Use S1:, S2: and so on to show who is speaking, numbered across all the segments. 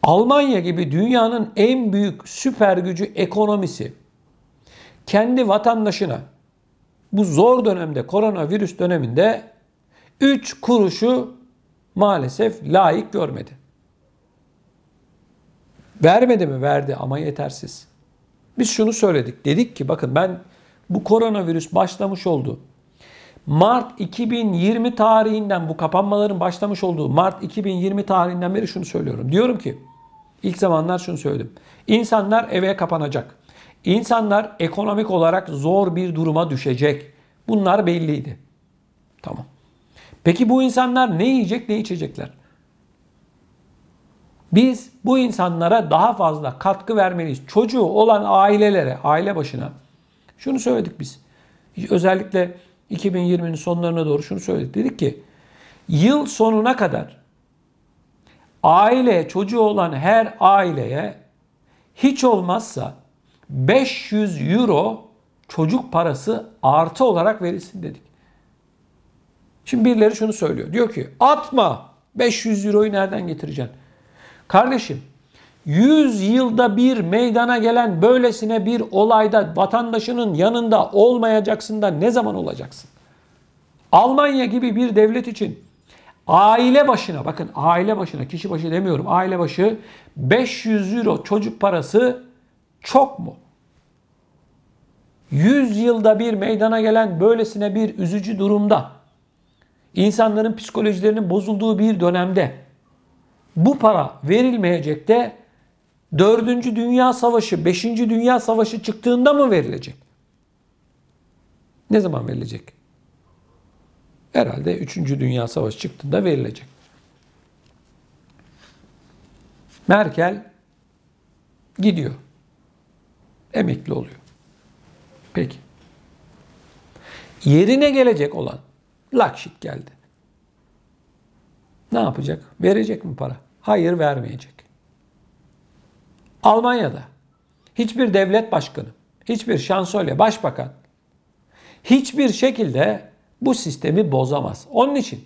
S1: Almanya gibi dünyanın en büyük süper gücü ekonomisi kendi vatandaşına bu zor dönemde, koronavirüs döneminde 3 kuruşu maalesef layık görmedi. Vermedi mi? Verdi ama yetersiz. Biz şunu söyledik. Dedik ki bakın ben bu koronavirüs başlamış oldu. Mart 2020 tarihinden bu kapanmaların başlamış olduğu Mart 2020 tarihinden beri şunu söylüyorum. Diyorum ki ilk zamanlar şunu söyledim. İnsanlar eve kapanacak. İnsanlar ekonomik olarak zor bir duruma düşecek. Bunlar belliydi. Tamam. Peki bu insanlar ne yiyecek, ne içecekler? Biz bu insanlara daha fazla katkı vermeliyiz. Çocuğu olan ailelere, aile başına şunu söyledik biz. Özellikle 2020'nin sonlarına doğru şunu söyledik. Dedik ki yıl sonuna kadar çocuğu olan her aileye hiç olmazsa 500 euro çocuk parası artı olarak verilsin dedik. Şimdi birileri şunu söylüyor. Diyor ki atma 500 euroyu nereden getireceksin? Kardeşim 100 yılda bir meydana gelen böylesine bir olayda vatandaşının yanında olmayacaksın da ne zaman olacaksın? Almanya gibi bir devlet için aile başına, bakın aile başına, kişi başı demiyorum, aile başı 500 euro çocuk parası çok mu? 100 yılda bir meydana gelen böylesine bir üzücü durumda, insanların psikolojilerinin bozulduğu bir dönemde bu para verilmeyecek de 4. Dünya Savaşı, 5. Dünya Savaşı çıktığında mı verilecek? Ne zaman verilecek? Herhalde 3. Dünya Savaşı çıktığında verilecek. Merkel gidiyor. Emekli oluyor. Peki. Yerine gelecek olan Laschet geldi. Ne yapacak? Verecek mi para? Hayır, vermeyecek. Almanya'da hiçbir devlet başkanı, hiçbir şansölye, başbakan hiçbir şekilde bu sistemi bozamaz. Onun için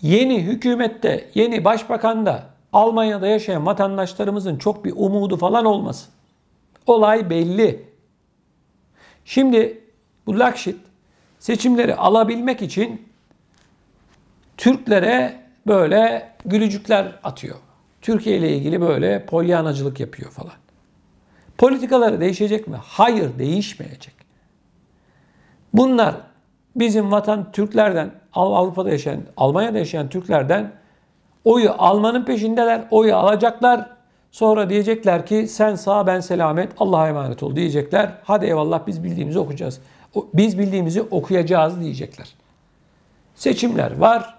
S1: yeni hükümette, yeni başbakanda Almanya'da yaşayan vatandaşlarımızın çok bir umudu falan olmasın. Olay belli. Şimdi bu Laschet seçimleri alabilmek için Türklere böyle gülücükler atıyor. Türkiye ile ilgili böyle polyanacılık yapıyor falan. Politikaları değişecek mi? Hayır, değişmeyecek. Bunlar bizim Türklerden, Avrupa'da yaşayan, Almanya'da yaşayan Türklerden oyu almanın peşindeler. Oyu alacaklar. Sonra diyecekler ki sen sağ ben selamet, Allah'a emanet ol diyecekler. Hadi eyvallah biz bildiğimizi okuyacağız. Biz bildiğimizi okuyacağız diyecekler. Seçimler var.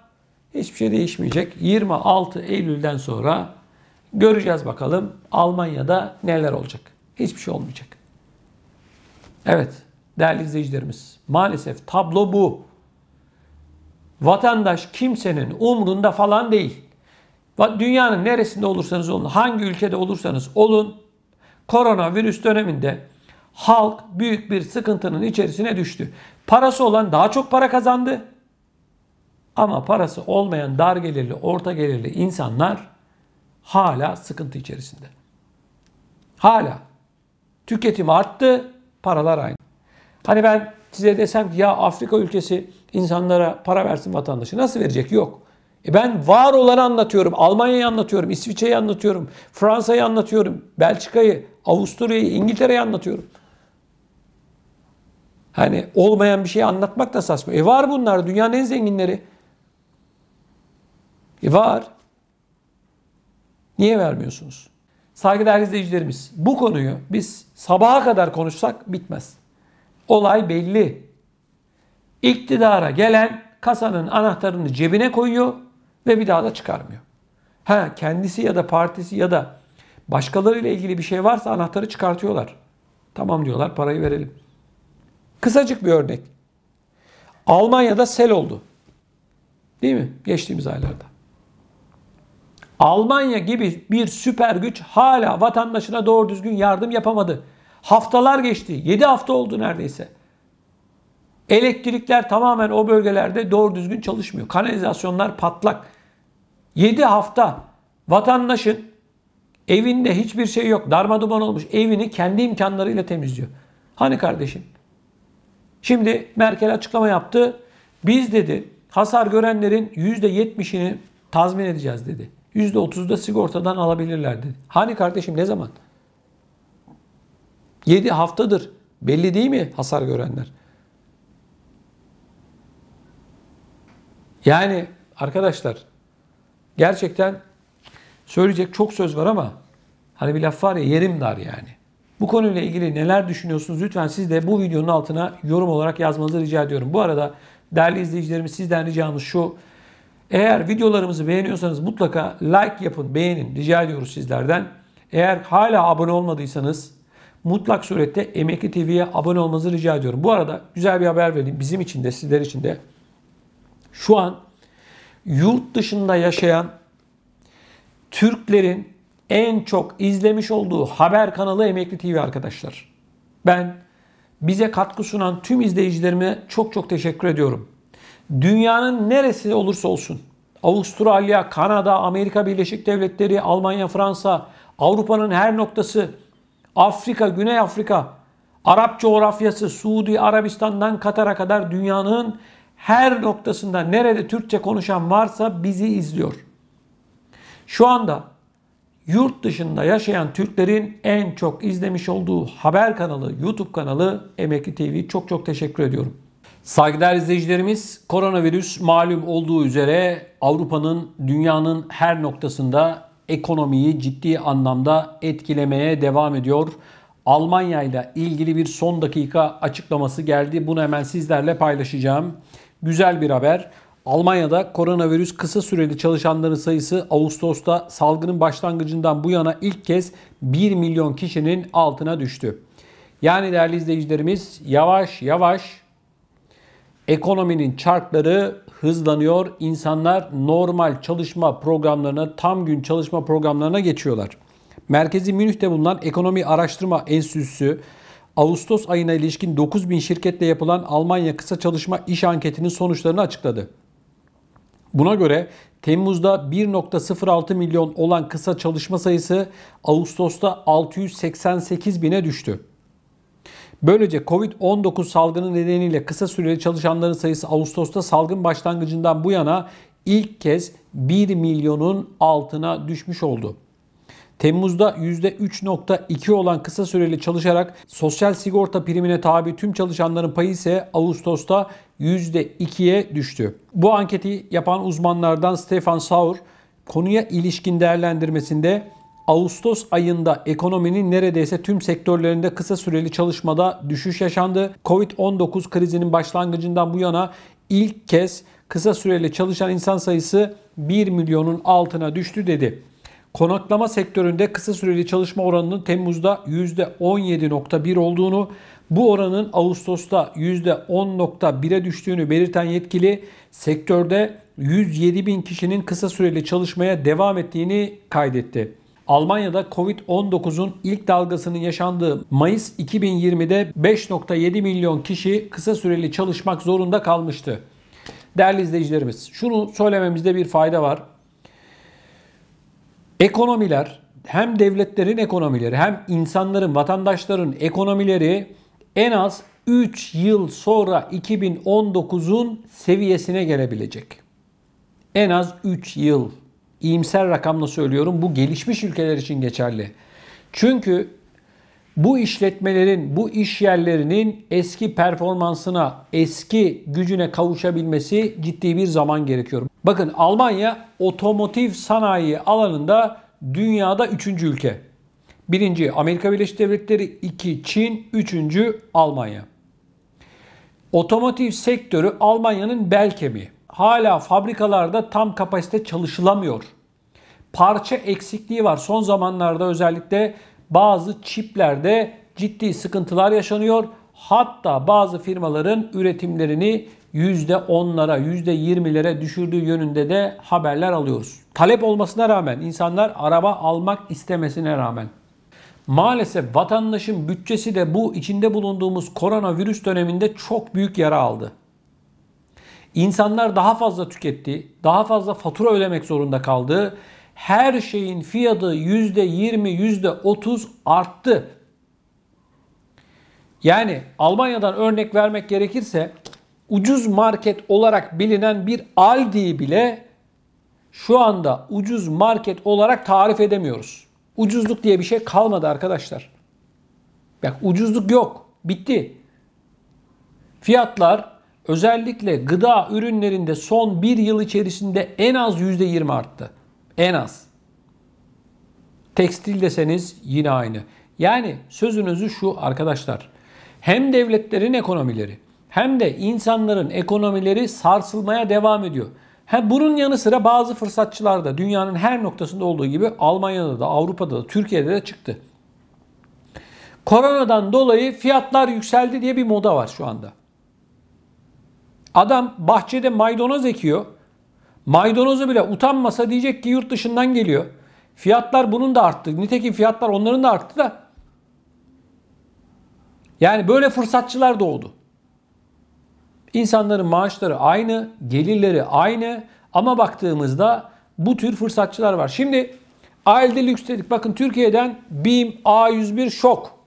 S1: Hiçbir şey değişmeyecek. 26 Eylül'den sonra göreceğiz bakalım Almanya'da neler olacak. Hiçbir şey olmayacak. Evet değerli izleyicilerimiz, maalesef tablo bu. Vatandaş kimsenin umrunda falan değil. Dünyanın neresinde olursanız olun, hangi ülkede olursanız olun, koronavirüs döneminde halk büyük bir sıkıntının içerisine düştü. Parası olan daha çok para kazandı. Ama parası olmayan dar gelirli, orta gelirli insanlar hala sıkıntı içerisinde. Hala. Tüketim arttı, paralar aynı. Hani ben size desem ki ya Afrika ülkesi insanlara para versin vatandaşı. Nasıl verecek? Yok. Ben var olanı anlatıyorum. Almanya'yı anlatıyorum. İsviçre'yi anlatıyorum. Fransa'yı anlatıyorum. Belçika'yı, Avusturya'yı, İngiltere'yi anlatıyorum. Hani olmayan bir şeyi anlatmak da saçma. Var bunlar. Dünyanın en zenginleri. Var. Niye vermiyorsunuz? Saygıdeğer izleyicilerimiz, bu konuyu biz sabaha kadar konuşsak bitmez. Olay belli. İktidara gelen kasanın anahtarını cebine koyuyor ve bir daha da çıkarmıyor. Kendisi ya da partisi ya da başkalarıyla ilgili bir şey varsa anahtarı çıkartıyorlar. Tamam diyorlar, parayı verelim. Kısacık bir örnek. Almanya'da sel oldu. Değil mi? Geçtiğimiz aylarda. Almanya gibi bir süper güç hala vatandaşına doğru düzgün yardım yapamadı. Haftalar geçti. 7 hafta oldu neredeyse. Elektrikler tamamen o bölgelerde doğru düzgün çalışmıyor. Kanalizasyonlar patlak. 7 hafta vatandaşın Evinde hiçbir şey yok. Darmaduman olmuş. Evini kendi imkanlarıyla temizliyor. Hani kardeşim? Şimdi Merkel açıklama yaptı. Biz dedi hasar görenlerin %70'ini tazmin edeceğiz dedi. %30'u da sigortadan alabilirler dedi. Hani kardeşim ne zaman? 7 haftadır. Belli değil mi hasar görenler? Yani arkadaşlar gerçekten söyleyecek çok söz var ama hani bir laf var ya, yerim dar yani. Bu konuyla ilgili neler düşünüyorsunuz? Lütfen siz de bu videonun altına yorum olarak yazmanızı rica ediyorum. Bu arada değerli izleyicilerimiz, sizden ricamız şu. Eğer videolarımızı beğeniyorsanız mutlaka like yapın, beğenin. Rica ediyoruz sizlerden. Eğer hala abone olmadıysanız mutlak surette Emekli TV'ye abone olmanızı rica ediyorum. Bu arada güzel bir haber vereyim. Bizim için de sizler için de. Şu an yurt dışında yaşayan Türklerin en çok izlemiş olduğu haber kanalı Emekli TV arkadaşlar. Ben bize katkı sunan tüm izleyicilerime çok çok teşekkür ediyorum. Dünyanın neresi olursa olsun, Avustralya, Kanada, Amerika Birleşik Devletleri, Almanya, Fransa, Avrupa'nın her noktası, Afrika, Güney Afrika, Arap coğrafyası, Suudi Arabistan'dan Katar'a kadar dünyanın her noktasında nerede Türkçe konuşan varsa bizi izliyor. Şu anda yurt dışında yaşayan Türklerin en çok izlemiş olduğu haber kanalı, YouTube kanalı Emekli TV. Çok çok teşekkür ediyorum. Saygıdeğer izleyicilerimiz, koronavirüs malum olduğu üzere Avrupa'nın, dünyanın her noktasında ekonomiyi ciddi anlamda etkilemeye devam ediyor. Almanya ile ilgili bir son dakika açıklaması geldi. Bunu hemen sizlerle paylaşacağım. Güzel bir haber. Almanya'da koronavirüs kısa süreli çalışanların sayısı Ağustos'ta salgının başlangıcından bu yana ilk kez 1 milyon kişinin altına düştü. Yani değerli izleyicilerimiz, yavaş yavaş ekonominin çarkları hızlanıyor. İnsanlar normal çalışma programlarına, tam gün çalışma programlarına geçiyorlar. Merkezi Münih'te bulunan Ekonomi Araştırma Enstitüsü, Ağustos ayına ilişkin 9.000 şirketle yapılan Almanya kısa çalışma iş anketinin sonuçlarını açıkladı. Buna göre Temmuz'da 1.06 milyon olan kısa çalışma sayısı Ağustos'ta 688 bine düştü. Böylece Covid-19 salgını nedeniyle kısa süreli çalışanların sayısı Ağustos'ta salgın başlangıcından bu yana ilk kez 1 milyonun altına düşmüş oldu. Temmuz'da %3.2 olan kısa süreli çalışarak sosyal sigorta primine tabi tüm çalışanların payı ise Ağustos'ta %2'ye düştü. Bu anketi yapan uzmanlardan Stefan Saur konuya ilişkin değerlendirmesinde Ağustos ayında ekonominin neredeyse tüm sektörlerinde kısa süreli çalışmada düşüş yaşandı. Covid-19 krizinin başlangıcından bu yana ilk kez kısa süreli çalışan insan sayısı 1 milyonun altına düştü dedi. Konaklama sektöründe kısa süreli çalışma oranının Temmuz'da %17.1 olduğunu, bu oranın Ağustos'ta %10.1'e düştüğünü belirten yetkili, sektörde 107 bin kişinin kısa süreli çalışmaya devam ettiğini kaydetti. Almanya'da Covid-19'un ilk dalgasının yaşandığı Mayıs 2020'de 5.7 milyon kişi kısa süreli çalışmak zorunda kalmıştı. Değerli izleyicilerimiz, şunu söylememizde bir fayda var. Ekonomiler, hem devletlerin ekonomileri hem insanların, vatandaşların ekonomileri en az 3 yıl sonra 2019'un seviyesine gelebilecek. En az 3 yıl. İyimser rakamla söylüyorum. Bu gelişmiş ülkeler için geçerli. Çünkü bu işletmelerin, bu iş yerlerinin eski performansına, eski gücüne kavuşabilmesi ciddi bir zaman gerekiyor. Bakın, Almanya otomotiv sanayi alanında dünyada 3. ülke. 1. Amerika Birleşik Devletleri, 2. Çin, 3. Almanya. Otomotiv sektörü Almanya'nın bel kemiği. Hala fabrikalarda tam kapasite çalışılamıyor. Parça eksikliği var. Son zamanlarda özellikle bazı çiplerde ciddi sıkıntılar yaşanıyor. Hatta bazı firmaların üretimlerini %10'lara, %20'lere düşürdüğü yönünde de haberler alıyoruz. Talep olmasına rağmen, insanlar araba almak istemesine rağmen. Maalesef vatandaşın bütçesi de bu içinde bulunduğumuz koronavirüs döneminde çok büyük yara aldı. İnsanlar daha fazla tüketti, daha fazla fatura ödemek zorunda kaldı. Her şeyin fiyatı %20, %30 arttı. Yani Almanya'dan örnek vermek gerekirse ucuz market olarak bilinen bir Aldi'yi bile şu anda ucuz market olarak tarif edemiyoruz. Ucuzluk diye bir şey kalmadı arkadaşlar. Bak, ucuzluk yok. Bitti. Fiyatlar özellikle gıda ürünlerinde son bir yıl içerisinde en az %20 arttı. En az. Tekstil deseniz yine aynı. Yani sözün özü şu arkadaşlar. Hem devletlerin ekonomileri hem de insanların ekonomileri sarsılmaya devam ediyor. Bunun yanı sıra bazı fırsatçılar da dünyanın her noktasında olduğu gibi Almanya'da da, Avrupa'da da, Türkiye'de de çıktı. Koronadan dolayı fiyatlar yükseldi diye bir moda var şu anda. Adam bahçede maydanoz ekiyor. Maydanozu bile utanmasa diyecek ki yurt dışından geliyor. Fiyatlar bunun da arttı. Nitekim fiyatlar onların da arttı da. Yani böyle fırsatçılar doğdu. İnsanların maaşları aynı, gelirleri aynı ama baktığımızda bu tür fırsatçılar var. Şimdi ALD Lüks dedik. Bakın Türkiye'den BİM, A101, Şok.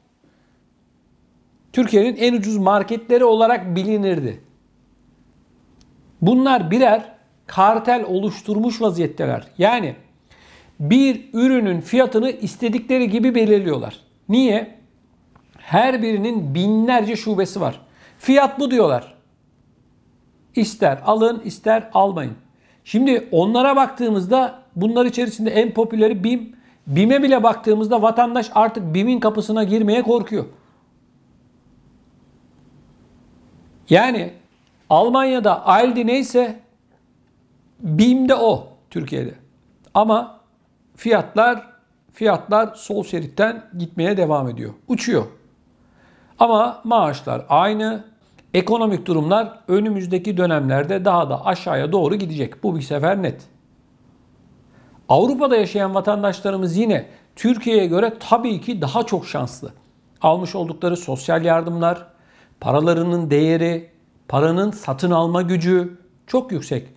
S1: Türkiye'nin en ucuz marketleri olarak bilinirdi. Bunlar birer kartel oluşturmuş vaziyetteler. Yani bir ürünün fiyatını istedikleri gibi belirliyorlar. Niye? Her birinin binlerce şubesi var. Fiyat bu diyorlar. İster alın, ister almayın. Şimdi onlara baktığımızda bunlar içerisinde en popüleri BİM. BİM'e bile baktığımızda vatandaş artık BİM'in kapısına girmeye korkuyor. Yani Almanya'da Aldi neyse BİM de o Türkiye'de. Ama fiyatlar sol şeritten gitmeye devam ediyor. Uçuyor. Ama maaşlar aynı. Ekonomik durumlar önümüzdeki dönemlerde daha da aşağıya doğru gidecek. Bu bir sefer net. Avrupa'da yaşayan vatandaşlarımız yine Türkiye'ye göre tabii ki daha çok şanslı. Almış oldukları sosyal yardımlar, paralarının değeri, paranın satın alma gücü çok yüksek.